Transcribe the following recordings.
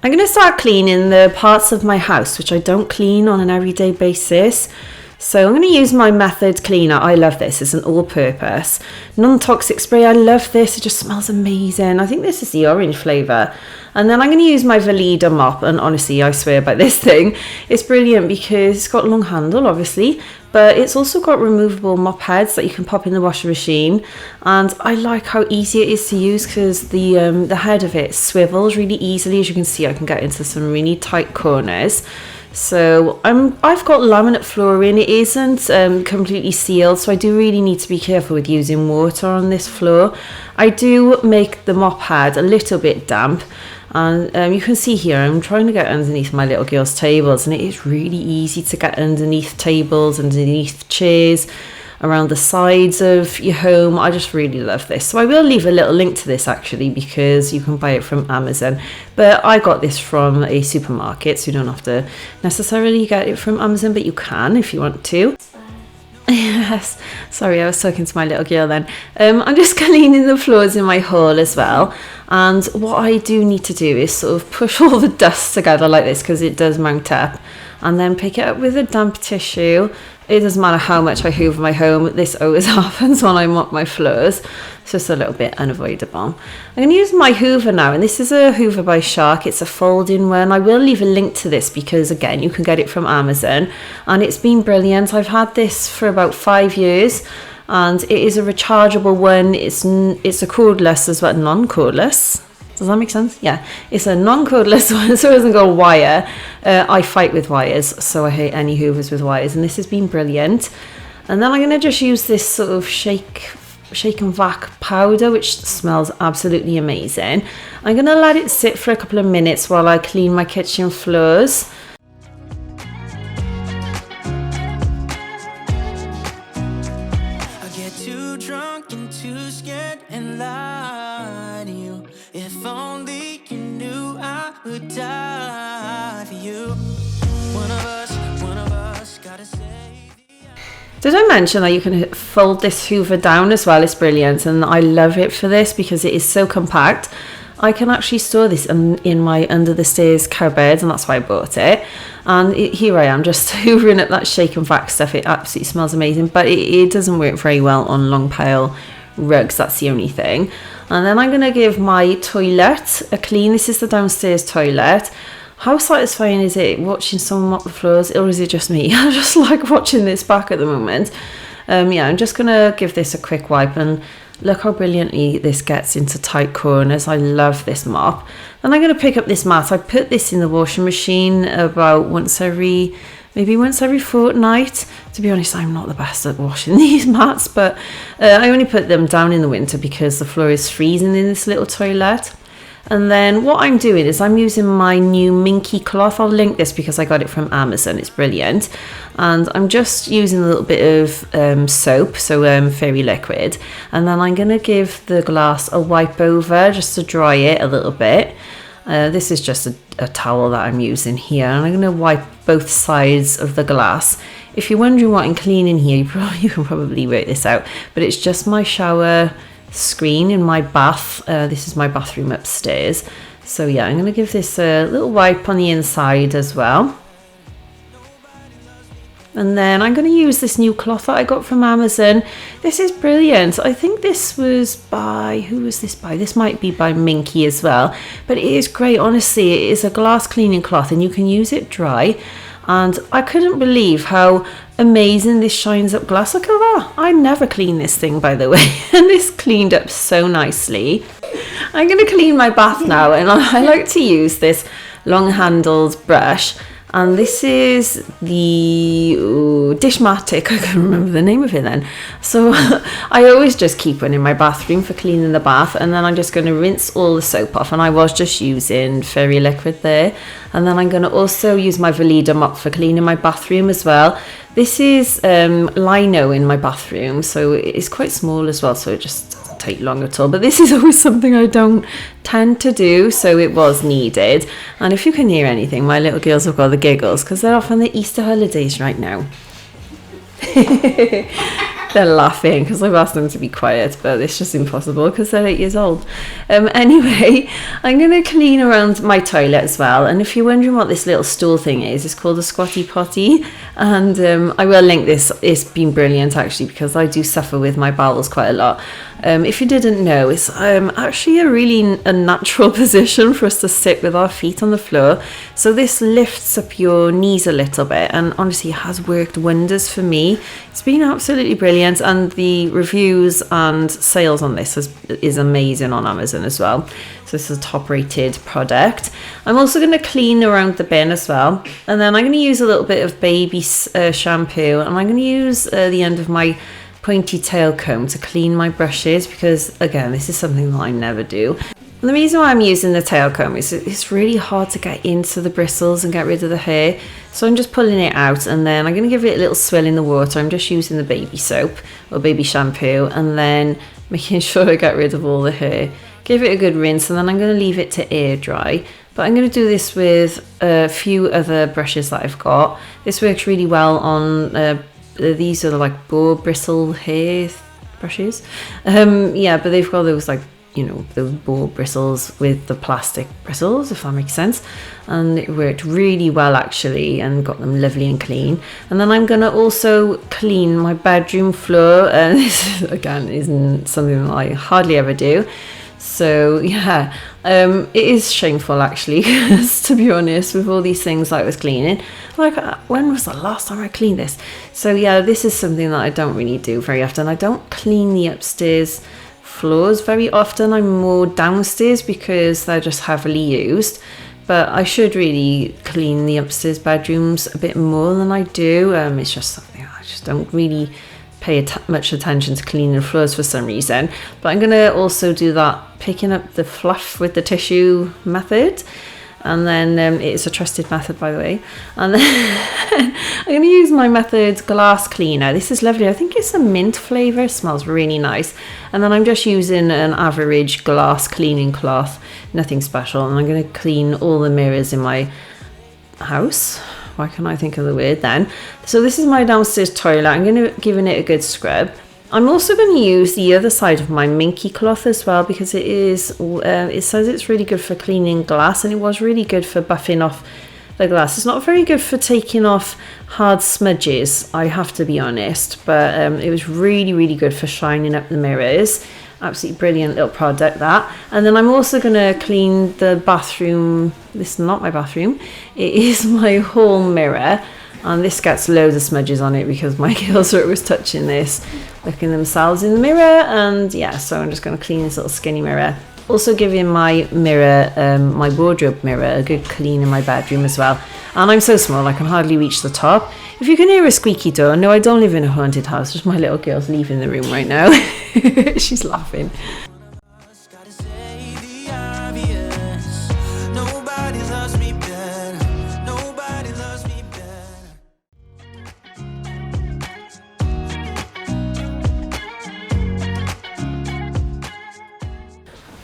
I'm going to start cleaning the parts of my house which I don't clean on an everyday basis. So I'm going to use my Method cleaner. I love this. It's an all-purpose non-toxic spray. I love this. It just smells amazing. I think this is the orange flavour. And then I'm going to use my Veleda mop. And honestly, I swear by this thing. It's brilliant because it's got a long handle, obviously. But it's also got removable mop heads that you can pop in the washing machine. And I like how easy it is to use because the head of it swivels really easily. As you can see, I can get into some really tight corners. So I've got laminate flooring. It isn't completely sealed, so I do really need to be careful with using water on this floor. I do make the mop head a little bit damp, and you can see here I'm trying to get underneath my little girl's tables, and it is really easy to get underneath tables, underneath chairs, around the sides of your home. I just really love this. So I will leave a little link to this actually because you can buy it from Amazon, but I got this from a supermarket, so you don't have to necessarily get it from Amazon, but you can if you want to. Yes, sorry, I was talking to my little girl then. I'm just cleaning the floors in my hall as well, and what I do need to do is sort of push all the dust together like this because it does mount up, and then pick it up with a damp tissue. It doesn't matter how much I hoover my home, this always happens when I mop my floors. It's just a little bit unavoidable. I'm going to use my hoover now, and this is a hoover by Shark. It's a folding one. I will leave a link to this because, again, you can get it from Amazon, and it's been brilliant. I've had this for about 5 years, and it is a rechargeable one. It's a cordless as well, non-cordless. Does that make sense? Yeah, it's a non-cordless one, so it doesn't go wire. I fight with wires, so I hate any hoovers with wires, and this has been brilliant. And then I'm going to just use this sort of shake and vac powder, which smells absolutely amazing. I'm going to let it sit for a couple of minutes while I clean my kitchen floors. Did I mention that you can fold this hoover down as well? It's brilliant, and I love it for this because it is so compact. I can actually store this in my under the stairs cupboard, and that's why I bought it. And here I am just hoovering up that shake and vac stuff. It absolutely smells amazing, but it doesn't work very well on long pile rugs. That's the only thing. And then I'm going to give my toilet a clean. This is the downstairs toilet. How satisfying is it watching someone mop the floors, or is it just me? I just like watching this back at the moment. Yeah, I'm just going to give this a quick wipe, and look how brilliantly this gets into tight corners. I love this mop. Then I'm going to pick up this mat. I put this in the washing machine about maybe once every fortnight. To be honest, I'm not the best at washing these mats, but I only put them down in the winter because the floor is freezing in this little toilet. And then what I'm doing is I'm using my new Minky cloth. I'll link this because I got it from Amazon. It's brilliant. And I'm just using a little bit of soap, so fairy liquid. And then I'm going to give the glass a wipe over just to dry it a little bit. This is just a towel that I'm using here. And I'm going to wipe both sides of the glass. If you're wondering what I'm cleaning here, you can probably work this out. But it's just my shower screen in my bath. This is my bathroom upstairs, so yeah, I'm going to give this a little wipe on the inside as well. And then I'm going to use this new cloth that I got from Amazon. This is brilliant. I think this was by, who was this by? This might be by Minky as well, but it is great. Honestly, it is a glass cleaning cloth and you can use it dry. And I couldn't believe how amazing this shines up glass. Look at that. I never clean this thing, by the way. And this cleaned up so nicely. I'm going to clean my bath now. And I like to use this long-handled brush. And this is the Dishmatic. I can't remember the name of it then. So I always just keep one in my bathroom for cleaning the bath. And then I'm just going to rinse all the soap off. And I was just using fairy liquid there. And then I'm going to also use my Veleda mop for cleaning my bathroom as well. This is lino in my bathroom. So it's quite small as well. So it just doesn't take long at all. But this is always something I don't tend to do, so it was needed. And if you can hear anything, my little girls have got the giggles because they're off on the Easter holidays right now. They're laughing because I've asked them to be quiet, but it's just impossible because they're 8 years old. Anyway, I'm going to clean around my toilet as well. And if you're wondering what this little stool thing is, it's called a squatty potty. And I will link this. It's been brilliant actually, because I do suffer with my bowels quite a lot. If you didn't know, it's actually a natural position for us to sit with our feet on the floor. So this lifts up your knees a little bit, and honestly it has worked wonders for me. It's been absolutely brilliant, and the reviews and sales on this is amazing on Amazon as well. So this is a top rated product. I'm also going to clean around the bin as well, and then I'm going to use a little bit of baby shampoo, and I'm going to use the end of my pointy tail comb to clean my brushes, because again, this is something that I never do. And the reason why I'm using the tail comb is it's really hard to get into the bristles and get rid of the hair. So I'm just pulling it out, and then I'm going to give it a little swill in the water. I'm just using the baby soap or baby shampoo, and then making sure I get rid of all the hair. Give it a good rinse, and then I'm going to leave it to air dry. But I'm going to do this with a few other brushes that I've got. This works really well on these are like boar bristle hair brushes. Yeah, but they've got those, like, you know, those boar bristles with the plastic bristles, if that makes sense. And it worked really well actually, and got them lovely and clean. And then I'm gonna also clean my bedroom floor, and this again isn't something that I hardly ever do. So yeah, it is shameful actually, because to be honest, with all these things I was cleaning, like, when was the last time I cleaned this? So yeah, this is something that I don't really do very often. I don't clean the upstairs floors very often. I'm more downstairs because they're just heavily used. But I should really clean the upstairs bedrooms a bit more than I do. It's just something I just don't really pay much attention to cleaning the floors for some reason. But I'm going to also do that, picking up the fluff with the tissue method. And then it's a trusted method, by the way. And then I'm going to use my Method glass cleaner. This is lovely. I think it's a mint flavour. It smells really nice. And then I'm just using an average glass cleaning cloth, nothing special. And I'm going to clean all the mirrors in my house. Why can't I think of the word then? So this is my downstairs toilet. I'm going to give it a good scrub. I'm also going to use the other side of my minky cloth as well, because it says it's really good for cleaning glass, and it was really good for buffing off the glass. It's not very good for taking off hard smudges, I have to be honest, but it was really, really good for shining up the mirrors. Absolutely brilliant little product, that. And then I'm also going to clean the bathroom. This is not my bathroom, it is my hall mirror. And this gets loads of smudges on it because my girls are always touching this, looking themselves in the mirror. And yeah, so I'm just going to clean this little skinny mirror. Also giving my mirror, my wardrobe mirror, a good clean in my bedroom as well. And I'm so small, I can hardly reach the top. If you can hear a squeaky door, no, I don't live in a haunted house. Just my little girl's leaving the room right now. She's laughing.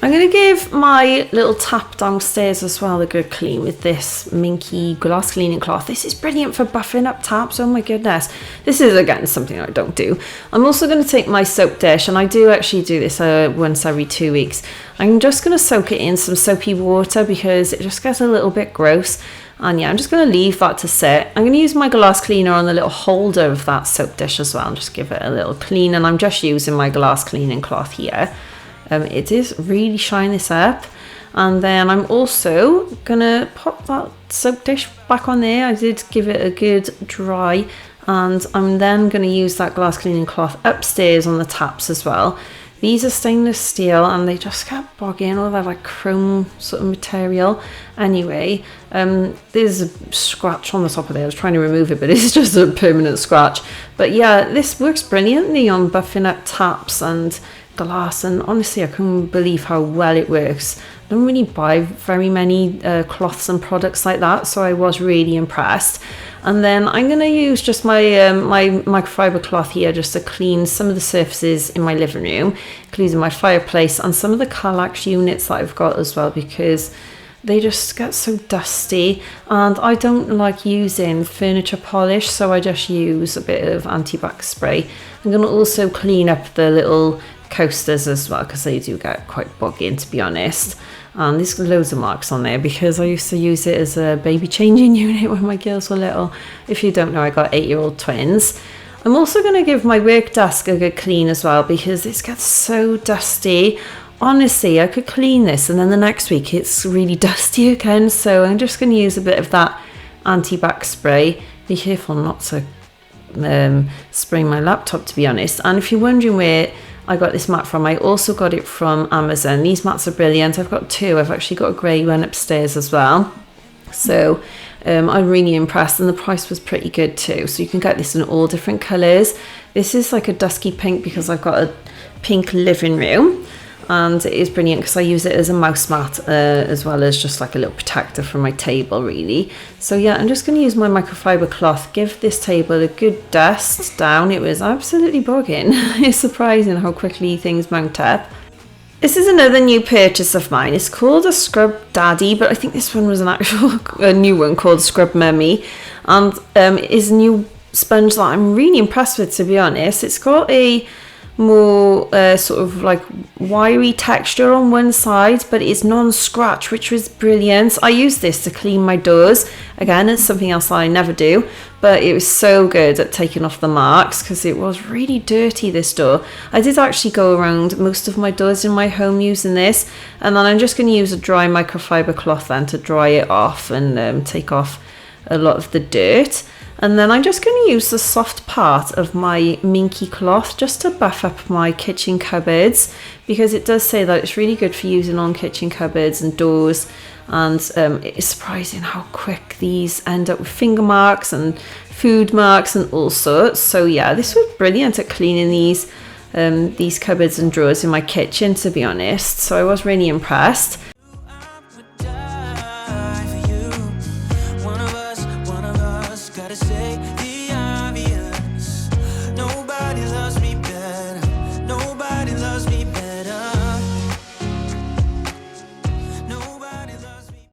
I'm going to give my little tap downstairs as well a good clean with this minky glass cleaning cloth. This is brilliant for buffing up taps, oh my goodness. This is again something I don't do. I'm also going to take my soap dish, and I do actually do this once every 2 weeks. I'm just going to soak it in some soapy water because it just gets a little bit gross. And yeah, I'm just going to leave that to sit. I'm going to use my glass cleaner on the little holder of that soap dish as well, and just give it a little clean. And I'm just using my glass cleaning cloth here. It is really shine this up. And then I'm also gonna pop that soap dish back on there. I did give it a good dry, and I'm then gonna use that glass cleaning cloth upstairs on the taps as well. These are stainless steel, and they just get bogging, all that like chrome sort of material. Anyway, there's a scratch on the top of there. I was trying to remove it, but it's just a permanent scratch. But yeah, this works brilliantly on buffing up taps and glass, and honestly I couldn't believe how well it works. I don't really buy very many cloths and products like that, so I was really impressed. And then I'm going to use just my my microfiber cloth here just to clean some of the surfaces in my living room, including my fireplace and some of the Kallax units that I've got as well, because they just get so dusty, and I don't like using furniture polish, so I just use a bit of anti-bac spray. I'm going to also clean up the little coasters as well, because they do get quite boggy, to be honest. And there's loads of marks on there because I used to use it as a baby changing unit when my girls were little. If you don't know, I got 8-year-old twins. I'm also going to give my work desk a good clean as well, because this gets so dusty. Honestly, I could clean this and then the next week it's really dusty again. So I'm just going to use a bit of that anti-bac spray. Be careful not to spray my laptop, to be honest. And if you're wondering where I got this mat from, I also got it from Amazon. These mats are brilliant. I've got 2. I've actually got a grey one upstairs as well. So I'm really impressed, and the price was pretty good too. So you can get this in all different colours. This is like a dusky pink because I've got a pink living room, and it is brilliant because I use it as a mouse mat as well as just like a little protector for my table, really. So yeah, I'm just going to use my microfiber cloth, give this table a good dust down. It was absolutely bogging. It's surprising how quickly things mount up. This is another new purchase of mine. It's called a Scrub Daddy, but I think this one was a new one called Scrub Mummy, and it is a new sponge that I'm really impressed with, to be honest. It's got a more sort of like wiry texture on one side, but it's non-scratch, which was brilliant. I use this to clean my doors. Again, it's something else I never do, but it was so good at taking off the marks because it was really dirty, this door. I did actually go around most of my doors in my home using this, and then I'm just going to use a dry microfiber cloth then to dry it off and take off a lot of the dirt. And then I'm just going to use the soft part of my minky cloth just to buff up my kitchen cupboards, because it does say that it's really good for using on kitchen cupboards and doors. And it's surprising how quick these end up with finger marks and food marks and all sorts. So yeah, this was brilliant at cleaning these cupboards and drawers in my kitchen, to be honest. So I was really impressed.